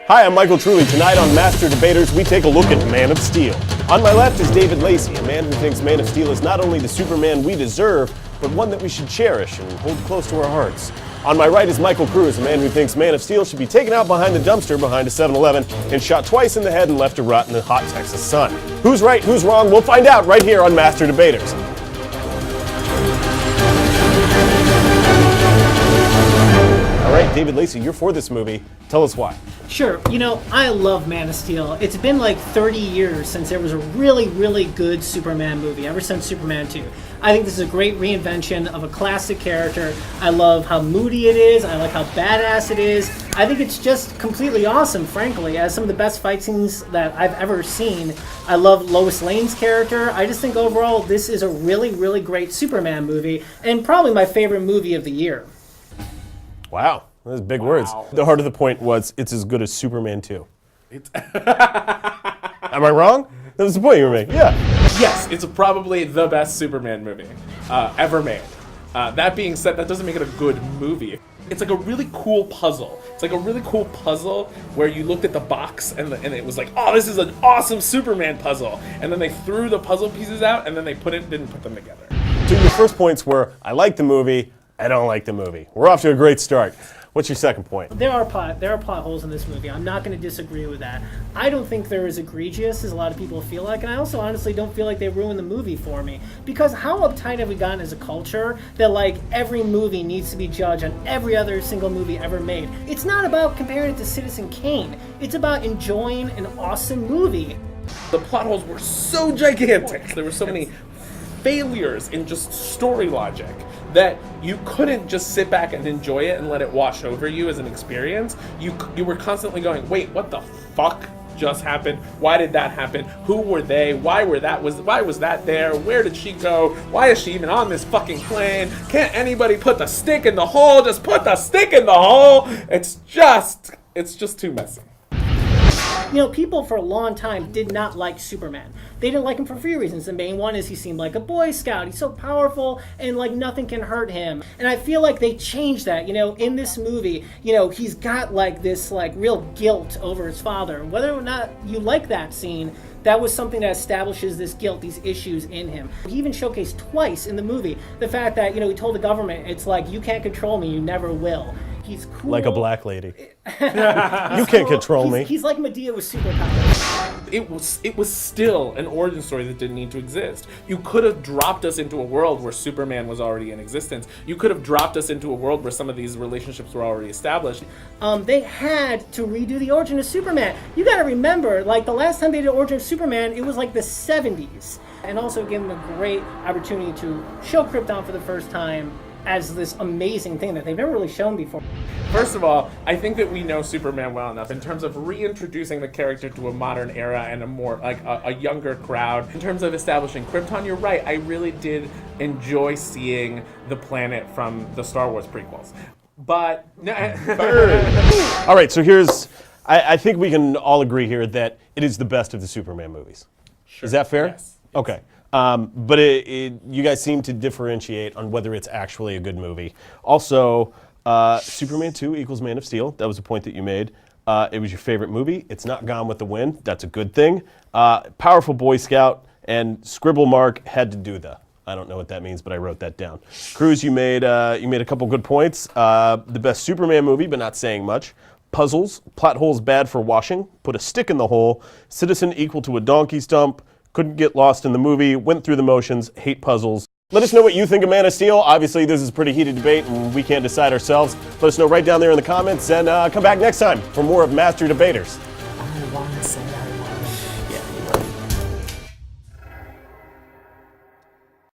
Hi, I'm Michael Truly. Tonight on Master Debaters, we take a look at Man of Steel. On my left is David Lacey, a man who thinks Man of Steel is not only the Superman we deserve, but one that we should cherish and hold close to our hearts. On my right is Michael Cruz, a man who thinks Man of Steel should be taken out behind the dumpster behind a 7-Eleven and shot twice in the head and left to rot in the hot Texas sun. Who's right, who's wrong? We'll find out right here on Master Debaters. All right, David Lacey, you're for this movie. Tell us why. Sure. You know, I love Man of Steel. It's been like 30 years since there was a really, really good Superman movie, ever since Superman 2. I think this is a great reinvention of a classic character. I love how moody it is. I like how badass it is. I think it's just completely awesome, frankly. As some of the best fight scenes that I've ever seen. I love Lois Lane's character. I just think overall this is a really, really great Superman movie and probably my favorite movie of the year. Wow, those big words. The heart of the point was it's as good as Superman 2. Am I wrong? That was the point you were making. Yeah. Yes, it's probably the best Superman movie ever made. That being said, that doesn't make it a good movie. It's like a really cool puzzle. It's like a really cool puzzle where you looked at the box and it was like, oh, this is an awesome Superman puzzle. And then they threw the puzzle pieces out and then they didn't put them together. So your first points were, I like the movie, I don't like the movie. We're off to a great start. What's your second point? There are plot holes in this movie. I'm not going to disagree with that. I don't think they're as egregious as a lot of people feel like, and I also honestly don't feel like they ruined the movie for me. Because how uptight have we gotten as a culture that like every movie needs to be judged on every other single movie ever made? It's not about comparing it to Citizen Kane. It's about enjoying an awesome movie. The plot holes were so gigantic. There were so many failures in just story logic that you couldn't just sit back and enjoy it and let it wash over you as an experience. You were constantly going, wait, what the fuck just happened? Why did that happen? Who were they? Why was that there? Where did she go? Why is she even on this fucking plane? Can't anybody put the stick in the hole? Just put the stick in the hole. It's just too messy. You know, people for a long time did not like Superman. They didn't like him for a few reasons. The main one is he seemed like a Boy Scout. He's so powerful and like nothing can hurt him. And I feel like they changed that. You know, in this movie, you know, he's got like this like real guilt over his father. Whether or not you like that scene, that was something that establishes this guilt, these issues in him. He even showcased twice in the movie the fact that, you know, he told the government, it's like, you can't control me, you never will. He's cool. Like a black lady. You can't control me. He's like Medea with superpowers. It was still an origin story that didn't need to exist. You could have dropped us into a world where Superman was already in existence. You could have dropped us into a world where some of these relationships were already established. They had to redo the origin of Superman. You gotta remember, like the last time they did Origin of Superman, it was like the 70s. And also give him a great opportunity to show Krypton for the first time as this amazing thing that they've never really shown before. First of all, I think that we know Superman well enough in terms of reintroducing the character to a modern era and a more like a younger crowd. In terms of establishing Krypton, you're right. I really did enjoy seeing the planet from the Star Wars prequels. But all right, so here's, I think we can all agree here that it is the best of the Superman movies. Sure. Is that fair? Yes. Okay. But you guys seem to differentiate on whether it's actually a good movie. Also, Superman 2 equals Man of Steel. That was a point that you made. It was your favorite movie. It's not Gone with the Wind. That's a good thing. Powerful Boy Scout, and Scribble Mark had to do the. I don't know what that means, but I wrote that down. Cruz, you made a couple good points. The best Superman movie, but not saying much. Puzzles. Plot holes bad for washing. Put a stick in the hole. Citizen equal to a donkey stump. Couldn't get lost in the movie, went through the motions, hate puzzles. Let us know what you think of Man of Steel. Obviously, this is a pretty heated debate, and we can't decide ourselves. Let us know right down there in the comments, and come back next time for more of Master Debaters. I wanna say I